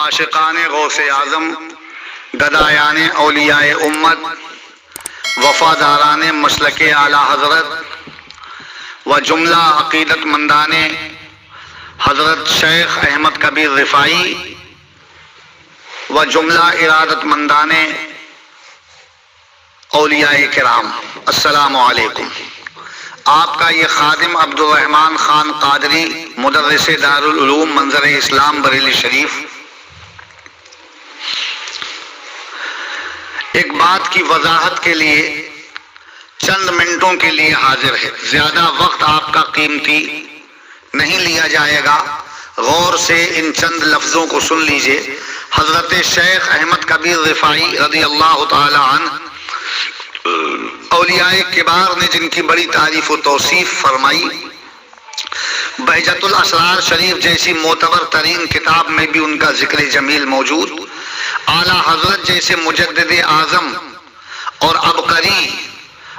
عاشقان غوث اعظم، گدایان اولیاء امت، وفاداران مسلک اعلی حضرت و جملہ عقیدت مندان حضرت شیخ احمد کبیر رفاعی و جملہ ارادت مندان اولیاء کرام، السلام علیکم۔ آپ کا یہ خادم عبد الرحمن خان قادری، مدرس دارالعلوم منظر اسلام بریلی شریف، ایک بات کی وضاحت کے لیے چند منٹوں کے لیے حاضر ہے۔ زیادہ وقت آپ کا قیمتی نہیں لیا جائے گا، غور سے ان چند لفظوں کو سن لیجئے۔ حضرت شیخ احمد کبیر رفاعی رضی اللہ تعالی عنہ اولیاء کبار نے جن کی بڑی تعریف و توصیف فرمائی، بہجت الاسرار شریف جیسی معتبر ترین کتاب میں بھی ان کا ذکر جمیل موجود، اعلیٰ حضرت جیسے مجدد اعظم اور عبقری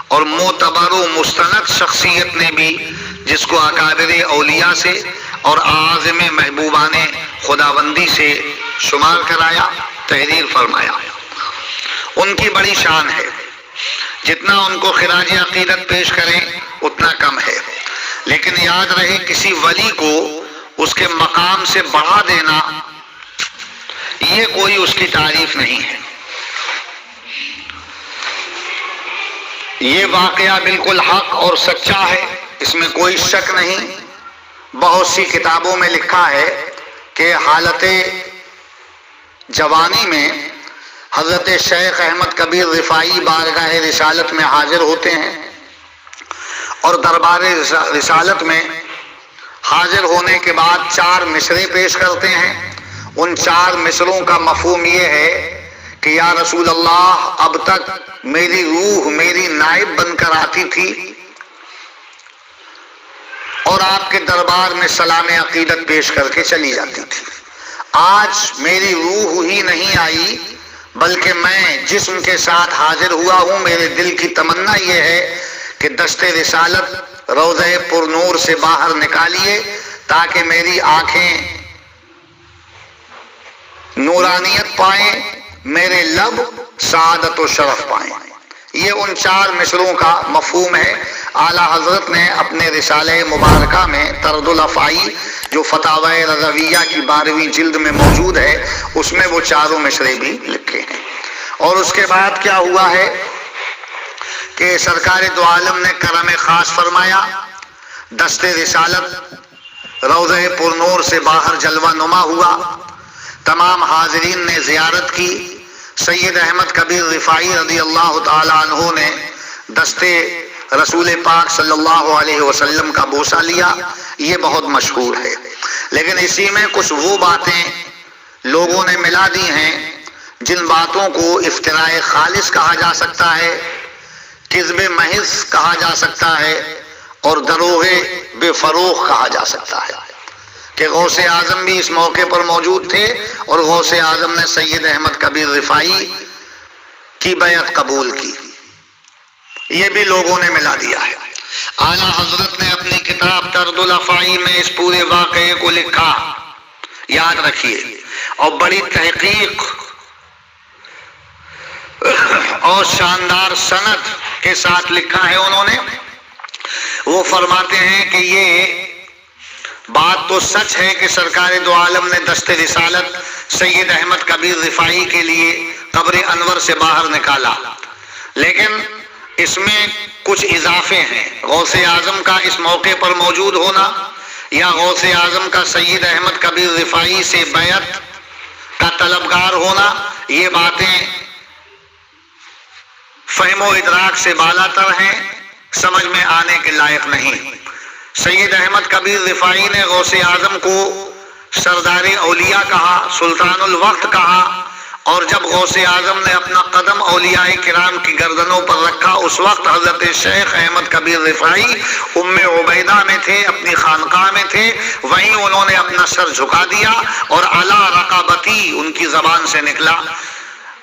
اور معتبر و مستند شخصیت نے بھی جس کو اکابر اولیاء سے اور اعاظم محبوبان خداوندی سے شمار کرایا، تحریر فرمایا۔ ان کی بڑی شان ہے، جتنا ان کو خراج عقیدت پیش کریں اتنا کم ہے، لیکن یاد رہے کسی ولی کو اس کے مقام سے بڑھا دینا یہ کوئی اس کی تعریف نہیں ہے۔ یہ واقعہ بالکل حق اور سچا ہے، اس میں کوئی شک نہیں۔ بہت سی کتابوں میں لکھا ہے کہ حالت جوانی میں حضرت شیخ احمد کبیر رفاعی بارگاہ رسالت میں حاضر ہوتے ہیں اور دربار رسالت میں حاضر ہونے کے بعد 4 مصرے پیش کرتے ہیں۔ ان 4 مصروں کا مفہوم یہ ہے کہ یا رسول اللہ، اب تک میری روح میری نائب بن کر آتی تھی اور آپ کے دربار میں سلام عقیدت پیش کر کے چلی جاتی تھی۔ آج میری روح ہی نہیں آئی بلکہ میں جسم کے ساتھ حاضر ہوا ہوں۔ میرے دل کی تمنا یہ ہے کہ دست رسالت روضہ پر نور سے باہر نکالیے تاکہ میری آنکھیں نورانیت پائیں، میرے لب سعادت و شرف پائیں۔ یہ ان 4 مصروں کا مفہوم ہے۔ اعلیٰ حضرت نے اپنے رسالہ مبارکہ میں طرد الافعی جو فتاوی رضویہ کی 12ویں جلد میں موجود ہے، اس میں وہ 4 مصرے بھی لکھے ہیں۔ اور اس کے بعد کیا ہوا ہے کہ سرکار دو عالم نے کرم خاص فرمایا، دست رسالت روضہ پر نور سے باہر جلوہ نما ہوا، تمام حاضرین نے زیارت کی، سید احمد کبیر رفاعی رضی اللہ تعالی عنہ نے دست رسول پاک صلی اللہ علیہ وسلم کا بوسہ لیا۔ یہ بہت مشہور ہے، لیکن اسی میں کچھ وہ باتیں لوگوں نے ملا دی ہیں جن باتوں کو افتراء خالص کہا جا سکتا ہے، کذب محض کہا جا سکتا ہے اور دروغ بے فروغ کہا جا سکتا ہے، کہ غوث اعظم بھی اس موقع پر موجود تھے اور غوث اعظم نے سید احمد کبیر رفاعی کی بیعت قبول کی۔ یہ بھی لوگوں نے ملا دیا ہے۔ اعلیٰ حضرت نے اپنی کتاب طرد الافعی میں اس پورے واقعے کو لکھا، یاد رکھیے، اور بڑی تحقیق اور شاندار سند کے ساتھ لکھا ہے انہوں نے۔ وہ فرماتے ہیں کہ یہ بات تو سچ ہے کہ سرکار دو عالم نے دست رسالت سید احمد کبیر رفاعی کے لیے قبر انور سے باہر نکالا، لیکن اس میں کچھ اضافے ہیں۔ غوث اعظم کا اس موقع پر موجود ہونا یا غوث اعظم کا سید احمد کبیر رفاعی سے بیعت کا طلبگار ہونا، یہ باتیں فہم و ادراک سے بالا تر ہیں، سمجھ میں آنے کے لائق نہیں۔ سید احمد کبیر رفاعی نے غوث اعظم کو سردار اولیاء کہا، سلطان الوقت کہا، اور جب غوث اعظم نے اپنا قدم اولیاء کرام کی گردنوں پر رکھا، اس وقت حضرت شیخ احمد کبیر رفاعی ام عبیدہ میں تھے، اپنی خانقاہ میں تھے، وہیں انہوں نے اپنا سر جھکا دیا اور علی رقبتی ان کی زبان سے نکلا،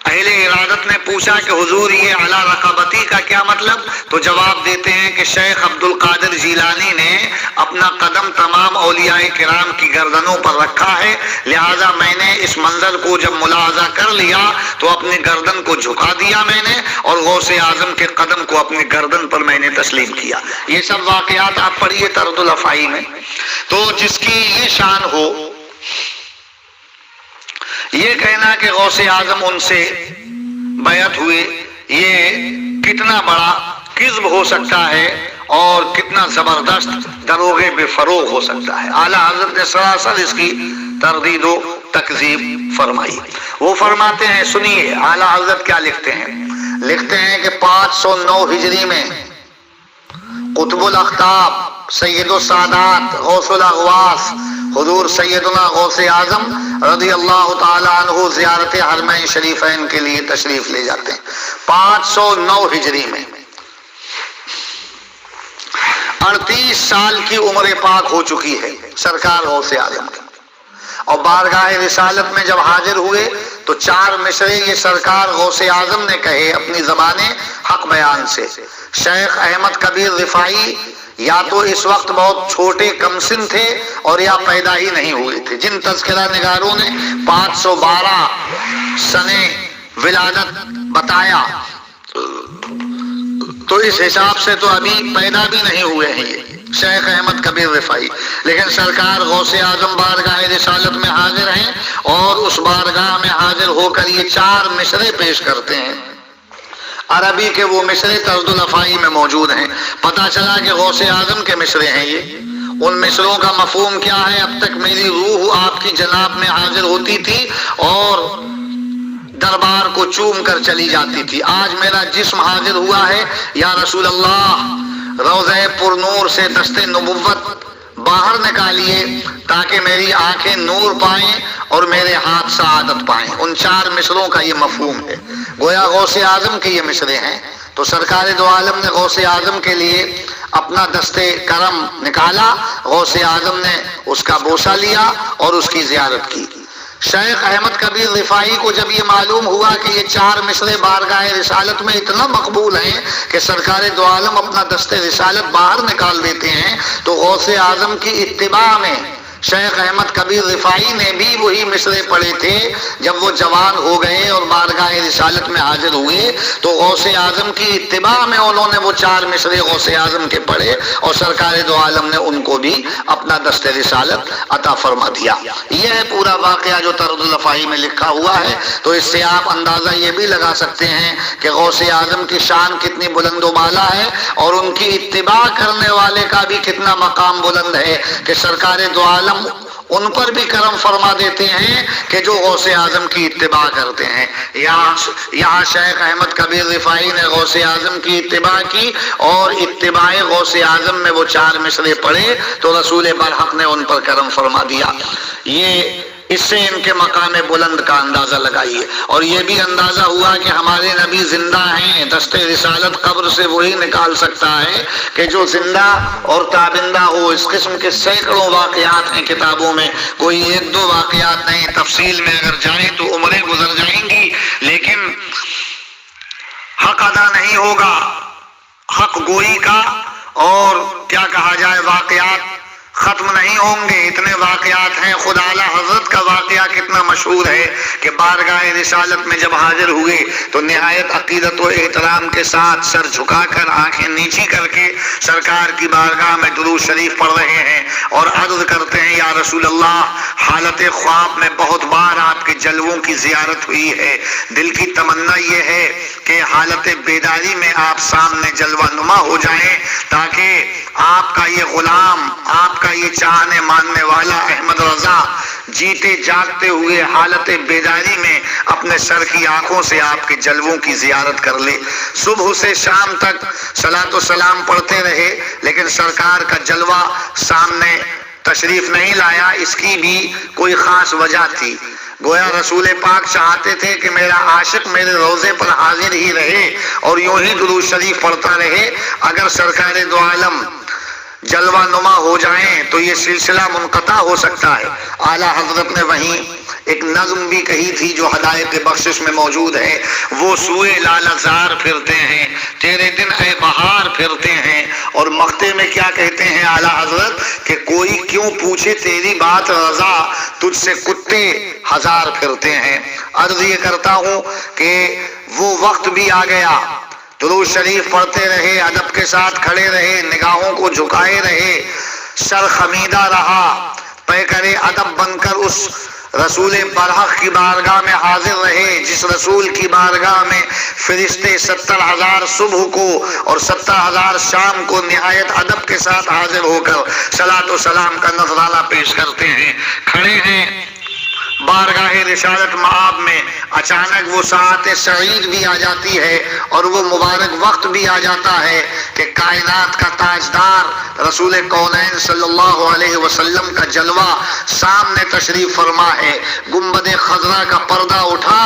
اہل ارادت نے پوچھا کہ حضور یہ اعلیٰ رقبتی کا کیا مطلب؟ تو جواب دیتے ہیں کہ شیخ عبد القادر جیلانی نے اپنا قدم تمام اولیاء کرام کی گردنوں پر رکھا ہے، لہذا میں نے اس منظر کو جب ملاحظہ کر لیا تو اپنی گردن کو جھکا دیا میں نے، اور غوث اعظم کے قدم کو اپنی گردن پر میں نے تسلیم کیا۔ یہ سب واقعات آپ پڑھیے طرد الافعی میں۔ تو جس کی یہ شان ہو، یہ کہنا کہ غوث اعظم ان سے بیعت ہوئے، یہ کتنا بڑا کذب ہو سکتا ہے اور کتنا زبردست دروغے بے فروغ ہو سکتا ہے۔ اعلیٰ حضرت نے سراسر اس کی تردید و تکذیب فرمائی۔ وہ فرماتے ہیں، سنیے اعلیٰ حضرت کیا لکھتے ہیں۔ لکھتے ہیں کہ 509 ہجری میں قطب الاقطاب سید السادات غوث الاغواث حضور سیدنا غوث اعظم رضی اللہ تعالی عنہ زیارت حرمین شریفین کے لیے تشریف لے جاتے ہیں 509 ہجری میں۔ 38 سال کی عمر پاک ہو چکی ہے سرکار غوث اعظم کی، اور بارگاہ رسالت میں جب حاضر ہوئے تو 4 مصرے یہ سرکار غوث اعظم نے کہے اپنی زبان حق بیان سے۔ شیخ احمد کبیر رفاعی یا تو اس وقت بہت چھوٹے کم سن تھے اور یا پیدا ہی نہیں ہوئے تھے، جن تذکرہ نگاروں نے 512 سنے ولادت بتایا تو اس حساب سے تو ابھی پیدا بھی نہیں ہوئے ہیں یہ شیخ احمد کبیر رفاعی، لیکن سرکار غوث اعظم بارگاہ رسالت میں حاضر ہیں اور اس بارگاہ میں حاضر ہو کر یہ 4 مصرے پیش کرتے ہیں۔ عربی کے وہ مصرے طرد الافعی میں موجود ہیں۔ پتہ چلا کہ غوث اعظم کے مصرے ہیں یہ۔ ان مصروں کا مفہوم کیا ہے؟ اب تک میری روح آپ کی جناب میں حاضر ہوتی تھی اور دربار کو چوم کر چلی جاتی تھی، آج میرا جسم حاضر ہوا ہے، یا رسول اللہ روضہ پر نور سے دست نبوت باہر نکالیے تاکہ میری آنکھیں نور پائیں اور میرے ہاتھ سعادت پائیں۔ ان 4 مصروں کا یہ مفہوم ہے، گویا غوث اعظم کے یہ مصرے ہیں۔ تو سرکار دو عالم نے غوث اعظم کے لیے اپنا دست کرم نکالا، غوث اعظم نے اس کا بوسہ لیا اور اس کی زیارت کی۔ شیخ احمد کبیر رفاعی کو جب یہ معلوم ہوا کہ یہ 4 مصرے بارگاہ رسالت میں اتنا مقبول ہیں کہ سرکار دو عالم اپنا دست رسالت باہر نکال دیتے ہیں، تو غوث اعظم کی اتباع میں شیخ احمد کبیر رفاعی نے بھی وہی مصرے پڑھے تھے جب وہ جوان ہو گئے اور بارگاہ رسالت میں حاضر ہوئے، تو غوث اعظم کی اتباع میں انہوں نے وہ 4 مصرے غوث اعظم کے پڑھے اور سرکار دو عالم نے ان کو بھی اپنا دست رسالت عطا فرما دیا۔ یہ ہے پورا واقعہ جو طرد الافعی میں لکھا ہوا ہے۔ تو اس سے آپ اندازہ یہ بھی لگا سکتے ہیں کہ غوث اعظم کی شان کتنی بلند و بالا ہے اور ان کی اتباع کرنے والے کا بھی کتنا مقام بلند ہے کہ سرکار دو عالم ان پر بھی کرم فرما دیتے ہیں کہ جو غوث اعظم کی اتباع کرتے ہیں۔ یہاں شیخ احمد کبیر رفاعی نے غوث اعظم کی اتباع کی اور اتباع غوث اعظم میں وہ 4 مصرے پڑھے تو رسول برحق نے ان پر کرم فرما دیا۔ یہ اس سے ان کے مقام بلند کا اندازہ لگائیے، اور یہ بھی اندازہ ہوا کہ ہمارے نبی زندہ ہیں۔ دست رسالت قبر سے وہی نکال سکتا ہے کہ جو زندہ اور تابندہ ہو۔ اس قسم کے سینکڑوں واقعات ہیں کتابوں میں، کوئی 1-2 واقعات نہیں۔ تفصیل میں اگر جائیں تو عمریں گزر جائیں گی، لیکن حق ادا نہیں ہوگا حق گوئی کا، اور کیا کہا جائے واقعات ختم نہیں ہوں گے۔ اتنے واقعات ہیں۔ خود اعلیٰ حضرت کا واقعہ کتنا مشہور ہے کہ بارگاہ رسالت میں جب حاضر ہوئے تو نہایت عقیدت و احترام کے ساتھ سر جھکا کر آنکھیں نیچی کر کے سرکار کی بارگاہ میں درود شریف پڑھ رہے ہیں اور عرض کرتے ہیں، یا رسول اللہ، حالت خواب میں بہت بار آپ کے جلووں کی زیارت ہوئی ہے، دل کی تمنا یہ ہے کہ حالت بیداری میں آپ سامنے جلوہ نما ہو جائیں تاکہ آپ کا یہ غلام، آپ کا یہ چاہنے ماننے والا احمد رضا جیتے جاگتے ہوئے حالت بیداری میں اپنے سر کی آنکھوں سے آپ کے جلووں کی زیارت کر لے۔ صبح سے شام تک صلاۃ و سلام پڑھتے رہے، لیکن سرکار کا جلوہ سامنے تشریف نہیں لایا۔ اس کی بھی کوئی خاص وجہ تھی۔ گویا رسول پاک چاہتے تھے کہ میرا عاشق میرے روضے پر حاضر ہی رہے اور یوں ہی درود شریف پڑھتا رہے۔ اگر سرکار دو عالم جلوہ نما ہو جائیں تو یہ سلسلہ منقطع ہو سکتا ہے۔ اعلیٰ حضرت نے وہیں ایک نظم بھی کہی تھی جو ہدایت بخشش میں موجود ہے، وہ سوئے لالہزار پھرتے ہیں، تیرے دن اے بہار پھرتے ہیں۔ اور مقطع میں کیا کہتے ہیں اعلیٰ حضرت کہ کوئی کیوں پوچھے تیری بات رضا، تجھ سے کتے ہزار پھرتے ہیں۔ عرض یہ کرتا ہوں کہ وہ وقت بھی آ گیا، درود شریف پڑھتے رہے، ادب کے ساتھ کھڑے رہے، نگاہوں کو جھکائے رہے، سر خمیدہ رہا، پیکر ادب بن کر اس رسول برحق کی بارگاہ میں حاضر رہے، جس رسول کی بارگاہ میں فرشتے 70,000 صبح کو اور 70,000 شام کو نہایت ادب کے ساتھ حاضر ہو کر صلاۃ و سلام کا نذرانہ پیش کرتے ہیں، کھڑے ہیں بارگاہ رسالت مآب میں۔ اچانک وہ ساعت سعید بھی آ جاتی ہے اور وہ مبارک وقت بھی آ جاتا ہے کہ کائنات کا تاجدار رسول کونین صلی اللہ علیہ وسلم کا جلوہ سامنے تشریف فرما ہے۔ گنبد خضرا کا پردہ اٹھا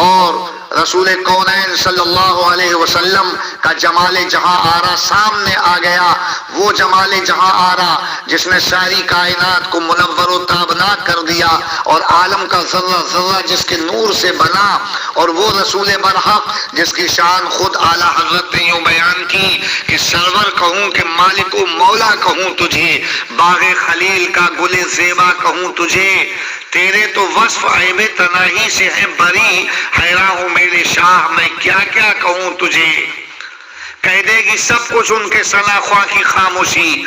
اور رسول کونین صلی اللہ علیہ وسلم کا جمال جہاں آرا سامنے آ گیا، وہ جمال جہاں آرا جس نے ساری کائنات کو منور و تابناک کر دیا اور عالم کا ذرہ ذرہ جس کے نور سے بنا، اور وہ رسول برحق جس کی شان خود اعلیٰ حضرت نے یوں بیان کی کہ سرور کہوں کہ مالک و مولا کہوں تجھے، باغ خلیل کا گل زیبا کہوں تجھے، تیرے تو وصف عیب تناہی سے ہے بری، حیراں ہوں میرے شاہ میں کیا کیا کہوں تجھے۔ کہہ دے گی سب کچھ ان کے ثنا خواں کی خاموشی،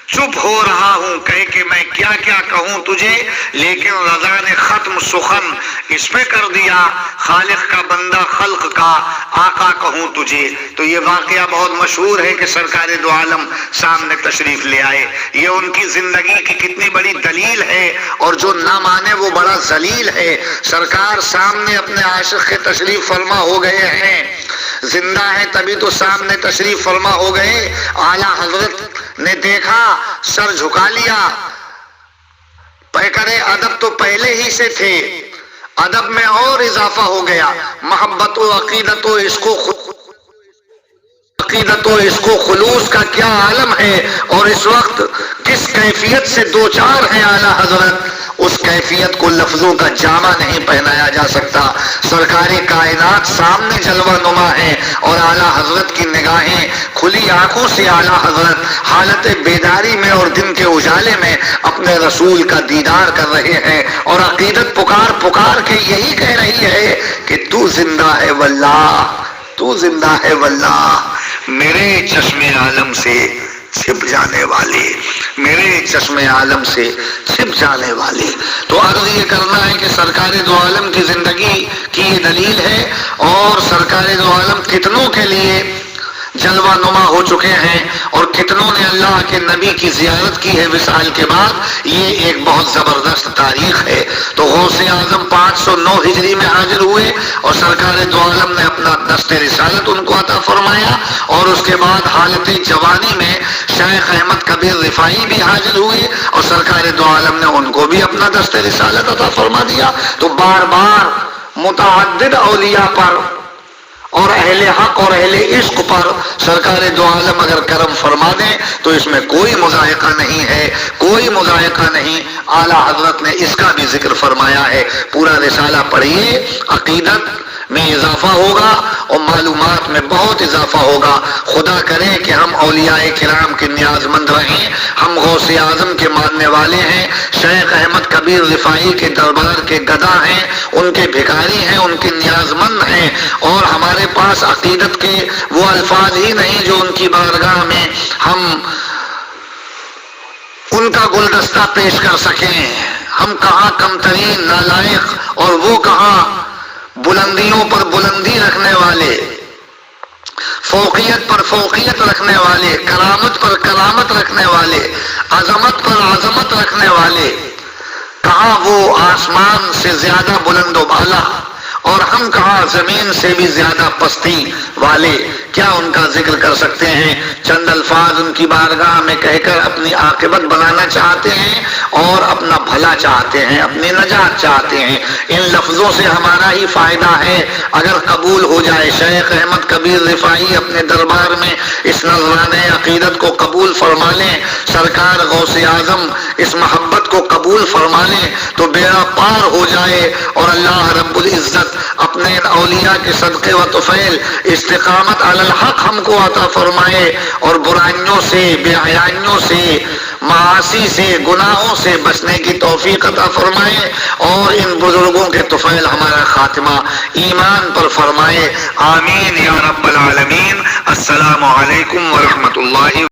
چپ ہو رہا ہوں کہہ کہ میں کیا کیا کہوں تجھے، لیکن رضا نے ختم سخن اس پہ کر دیا، خالق کا بندہ خلق کا آقا کہوں تجھے۔ تو یہ واقعہ بہت مشہور ہے کہ سرکار دو عالم سامنے تشریف لے آئے، یہ ان کی زندگی کی کتنی بڑی دلیل ہے، اور جو نہ مانے وہ بڑا ذلیل ہے۔ سرکار سامنے اپنے عاشق کے تشریف فرما ہو گئے ہیں، زندہ ہے تبھی تو سامنے تشریف فرما ہو گئے۔ اعلیٰ حضرت نے دیکھا، سر جھکا لیا، پیکر ادب تو پہلے ہی سے تھے، ادب میں اور اضافہ ہو گیا، محبت و عقیدت و عشق و خلوص کا کیا عالم ہے، اور اس وقت کس کیفیت سے دو چار ہیں اعلیٰ حضرت، اس کیفیت کو لفظوں کا جامہ نہیں پہنایا جا سکتا۔ سرکار کائنات سامنے جلوہ نما ہے اور اعلیٰ حضرت کی نگاہیں کھلی آنکھوں سے اعلیٰ حضرت حالت بیداری میں اور دن کے اجالے میں اپنے رسول کا دیدار کر رہے ہیں، اور عقیدت پکار پکار کے یہی کہہ رہی ہے کہ تو زندہ ہے واللہ، تو زندہ ہے واللہ، میرے چشم عالم سے چھپ جانے والے، میرے چشم عالم سے چھپ جانے والے۔ تو عرض یہ کرنا ہے کہ سرکار دو عالم کی زندگی کی یہ دلیل ہے، اور سرکار دو عالم کتنوں کے لیے جلوہ نما ہو چکے ہیں، اور کتنوں نے اللہ کے نبی کی زیارت کی ہے وصال کے بعد۔ یہ ایک بہت زبردست تاریخ ہے۔ تو غوث اعظم 509 ہجری میں حاضر ہوئے، اور سرکار دو عالم نے اپنا دست رسالت ان کو عطا فرمایا، اور اس کے بعد حالت جوانی میں شیخ احمد کبیر رفاعی بھی حاضر ہوئے، اور سرکار دو عالم نے ان کو بھی اپنا دست رسالت عطا فرما دیا۔ تو بار بار متعدد اولیاء پر اور اہل حق اور اہل عشق پر سرکار دو عالم اگر کرم فرما دیں تو اس میں کوئی مضائقہ نہیں ہے، کوئی مضائقہ نہیں۔ اعلیٰ حضرت نے اس کا بھی ذکر فرمایا ہے، پورا رسالہ پڑھیے، عقیدت میں اضافہ ہوگا اور معلومات میں بہت اضافہ ہوگا۔ خدا کرے کہ ہم اولیاء کرام کے نیاز مند رہیں، ہم غوث اعظم کے ماننے والے ہیں، شیخ احمد کبیر رفاعی کے دربار کے گدا ہیں، ان کے بھکاری ہیں، ان کے نیاز مند ہیں، اور ہمارے پاس عقیدت کے وہ الفاظ ہی نہیں جو ان کی بارگاہ میں ہم ان کا گلدستہ پیش کر سکیں۔ ہم کہاں کم ترین نالائق، اور وہ کہاں بلندیوں پر بلندی رکھنے والے، فوقیت پر فوقیت رکھنے والے، کرامت پر کرامت رکھنے والے، عظمت پر عظمت رکھنے والے، کہاں وہ آسمان سے زیادہ بلند و بالا، اور ہم کہاں زمین سے بھی زیادہ پستی والے۔ کیا ان کا ذکر کر سکتے ہیں؟ چند الفاظ ان کی بارگاہ میں کہہ کر اپنی عاقبت بنانا چاہتے ہیں اور اپنا بھلا چاہتے ہیں، اپنی نجات چاہتے ہیں۔ ان لفظوں سے ہمارا ہی فائدہ ہے اگر قبول ہو جائے۔ شیخ احمد کبیر رفاعی اپنے دربار میں اس نذرانہ عقیدت کو قبول فرما لیں، سرکار غوث اعظم اس محبت کو قبول فرما لیں تو بیڑا پار ہو جائے، اور اللہ رب العزت اپنے اولیاء کے صدقے و طفیل استقامت علی الحق ہم کو عطا فرمائے، اور برائیوں سے، بے حیائیوں سے، معاصی سے، گناہوں سے بچنے کی توفیق عطا فرمائے، اور ان بزرگوں کے طفیل ہمارا خاتمہ ایمان پر فرمائے۔ آمین یا رب العالمین۔ السلام علیکم ورحمۃ اللہ۔